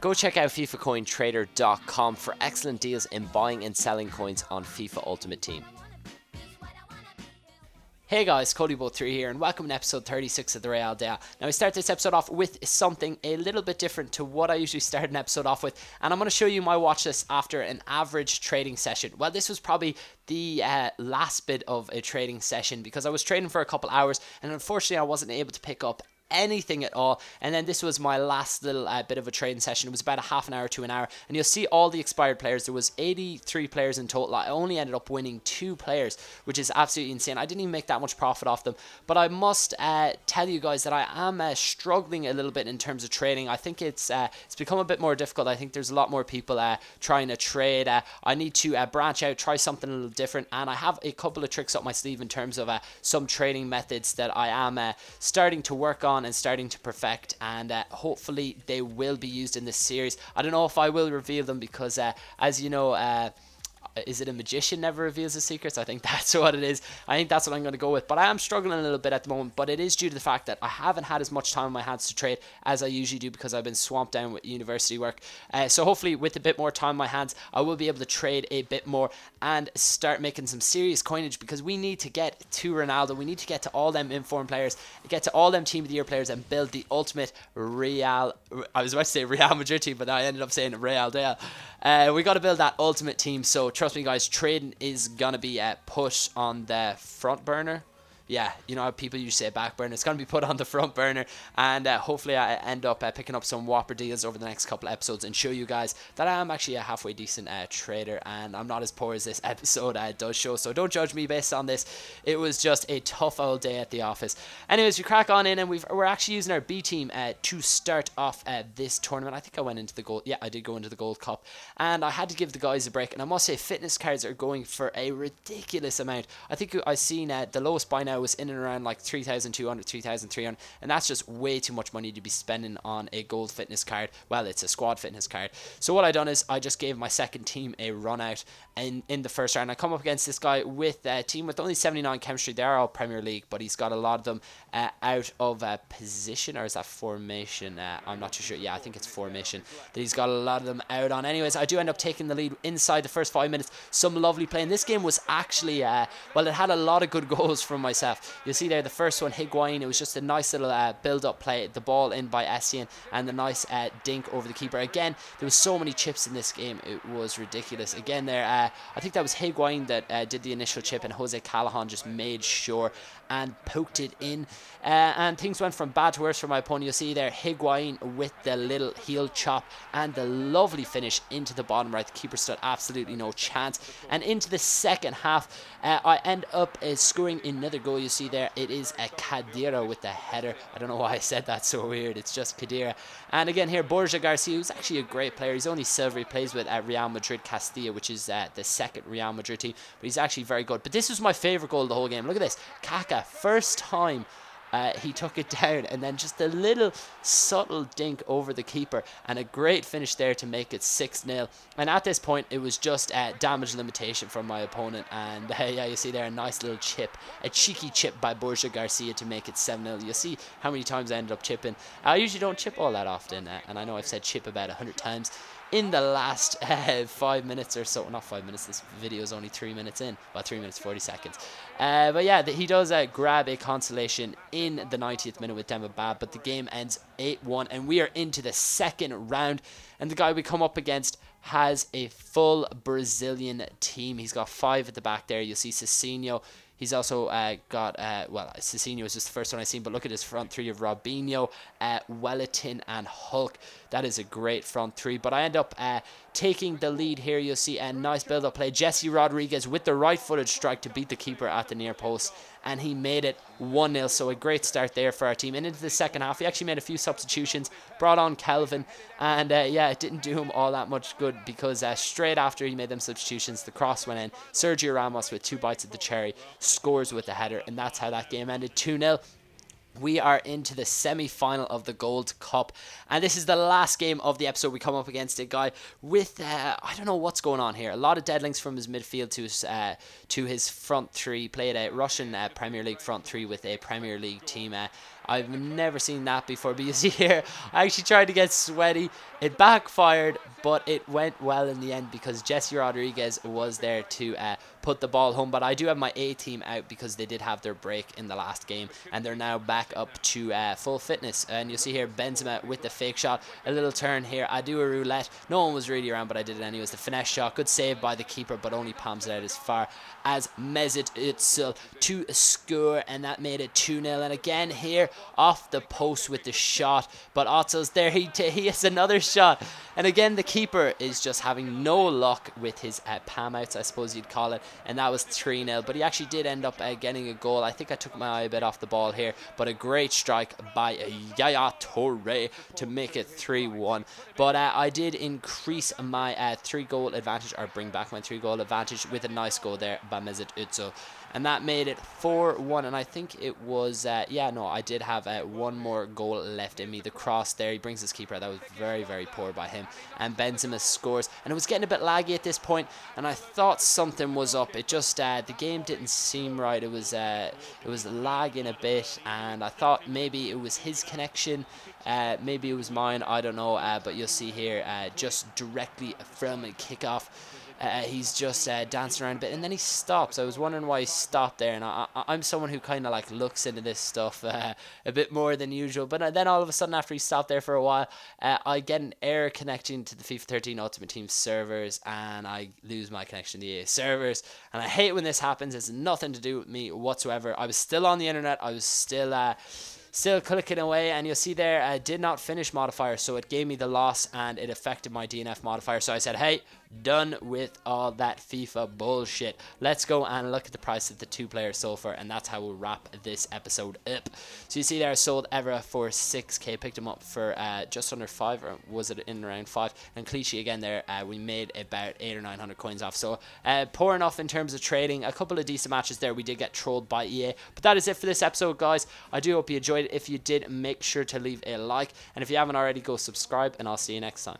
Go check out FIFACoinTrader.com for excellent deals in buying and selling coins on FIFA Ultimate Team. Hey guys, CodyBoat3 here and welcome to episode 36 of the Real Day. Now we start this episode off with something a little bit different to what I usually start an episode off with, and I'm going to show you my watch list after an average trading session. Well, this was probably the last bit of a trading session because I was trading for a couple hours and unfortunately I wasn't able to pick up anything at all, and then this was my last little bit of a trading session. It was about a half an hour to an hour, and you'll see all the expired players. There was 83 players in total. I only ended up winning 2 players, which is absolutely insane. I didn't even make that much profit off them, but I must tell you guys that I am struggling a little bit in terms of trading. I think it's become a bit more difficult. I think there's a lot more people trying to trade. I need to branch out, try something a little different, and I have a couple of tricks up my sleeve in terms of some trading methods that I am starting to work on and starting to perfect, and hopefully they will be used in this series. I don't know if I will reveal them because as you know, is it a magician never reveals his secrets? I think that's what it is. I think that's what I'm going to go with. But I am struggling a little bit at the moment. But it is due to the fact that I haven't had as much time on my hands to trade as I usually do because I've been swamped down with university work. So hopefully with a bit more time on my hands, I will be able to trade a bit more and start making some serious coinage, because we need to get to Ronaldo. We need to get to all them informed players, get to all them Team of the Year players, and build the ultimate I was about to say Real Madrid team, but I ended up saying Real Day. We got to build that ultimate team. So trust me guys, trading is gonna be put on the front burner. Yeah, you know how people usually say back burner. It's going to be put on the front burner, and hopefully I end up picking up some whopper deals over the next couple of episodes and show you guys that I am actually a halfway decent trader, and I'm not as poor as this episode does show, so don't judge me based on this. It was just a tough old day at the office. Anyways, we crack on in, and we're actually using our B team to start off this tournament. I think I went into the gold. Yeah, I did go into the Gold Cup, and I had to give the guys a break, and I must say fitness cards are going for a ridiculous amount. I think I've seen the lowest by now was in and around like 3,200, 3,300, and that's just way too much money to be spending on a gold fitness card. Well, it's a squad fitness card. So what I done is I just gave my second team a run out in the first round. I come up against this guy with a team with only 79 chemistry. They are all Premier League, but he's got a lot of them out of position, or is that formation? I'm not too sure. Yeah, I think it's formation that he's got a lot of them out on. Anyways, I do end up taking the lead inside the first 5 minutes. Some lovely play, and this game was actually well, it had a lot of good goals from myself. You'll see there the first one, Higuain, it was just a nice little build-up play, the ball in by Essien, and the nice dink over the keeper. Again, there was so many chips in this game, it was ridiculous. Again there, I think that was Higuain that did the initial chip, and Jose Callahan just made sure and poked it in, and things went from bad to worse for my opponent. You'll see there Higuain with the little heel chop and the lovely finish into the bottom right. The keeper stood absolutely no chance, and into the second half I end up scoring another goal. You see there it is a Kadira with the header. I don't know why I said that so weird, it's just Kadira. And again here BORJA GARCIA, who's actually a great player. He's only silver. He plays with Real Madrid Castilla, which is the second Real Madrid team, but he's actually very good. But this was my favourite goal of the whole game. Look at this, Kaká, first time he took it down, and then just a little subtle dink over the keeper, and a great finish there to make it 6-0. And at this point it was just damage limitation from my opponent, and yeah, you see there a nice little chip, a cheeky chip by BORJA GARCIA to make it 7-0. You'll see how many times I ended up chipping. I usually don't chip all that often, and I know I've said chip about 100 times in the last 5 minutes or so. Not 5 minutes, this video is only 3 minutes in. Well, 3 minutes 40 seconds. But yeah, he does grab a consolation in the 90th minute with Demba Ba, but the game ends 8-1, and we are into the second round, and the guy we come up against has a full Brazilian team. He's got 5 at the back there. You'll see Cicinho. He's also got, well, Cicinho is just the first one I've seen, but look at his front three of Robinho, Wellington, and Hulk. That is a great front three, but I end up taking the lead here. You'll see a nice build-up play. Jesse Rodriguez with the right-footed strike to beat the keeper at the near post, and he made it 1-0, so a great start there for our team. And into the second half, he actually made a few substitutions, brought on Kelvin, and yeah, it didn't do him all that much good, because straight after he made them substitutions, the cross went in. Sergio Ramos with 2 bites at the cherry scores with the header, and that's how that game ended, 2-0. We are into the semi-final of the Gold Cup, and this is the last game of the episode. We come up against a guy with I don't know what's going on here. A lot of deadlings from his midfield to his front three. Played a Russian Premier League front three with a Premier League team. I've never seen that before, but you see here, I actually tried to get sweaty It backfired, but it went well in the end because Jesse Rodriguez was there to put the ball home. But I do have my A team out because they did have their break in the last game, and they're now back up to full fitness. And you'll see here Benzema with the fake shot, a little turn here. I do a roulette. No one was really around, but I did it anyways. The finesse shot, good save by the keeper, but only palms it out as far as Mesut Özil to score, and that made it 2-0. And again here off the post with the shot, but Özil's there. He has another shot, and again the keeper is just having no luck with his palm outs, I suppose you'd call it, and that was 3-0. But he actually did end up getting a goal. I think I took my eye a bit off the ball here, but a great strike by Yaya Toure to make it 3-1. But I did increase my 3-goal advantage, or bring back my 3-goal advantage with a nice goal there by Mesut Özil. And that made it 4-1, and I think it was, I did have one more goal left in me. The cross there, he brings his keeper. That was very, very poor by him. And Benzema scores, and it was getting a bit laggy at this point, and I thought something was up. It just, the game didn't seem right. It was lagging a bit, and I thought maybe it was his connection. Maybe it was mine, I don't know, but you'll see here, just directly from a kickoff. He's just dancing around a bit, and then he stops. I was wondering why he stopped there, and I'm someone who kind of like looks into this stuff a bit more than usual. But then all of a sudden, after he stopped there for a while, I get an error connecting to the FIFA 13 Ultimate Team servers, and I lose my connection to the EA servers. And I hate when this happens. It's nothing to do with me whatsoever. I was still on the internet. I was still clicking away, and you'll see there I did not finish modifier, so it gave me the loss and it affected my DNF modifier. So I said, hey, done with all that FIFA bullshit. Let's go and look at the price of the 2-player so far, and that's how we'll wrap this episode up. So you see there, I sold Evra for 6k, picked him up for just under 5, or was it in around 5? And Clichy again there, we made about 800 or 900 coins off. So poor enough in terms of trading. A couple of decent matches there. We did get trolled by EA, but that is it for this episode, guys. I do hope you enjoyed it. If you did, make sure to leave a like, and if you haven't already, go subscribe, and I'll see you next time.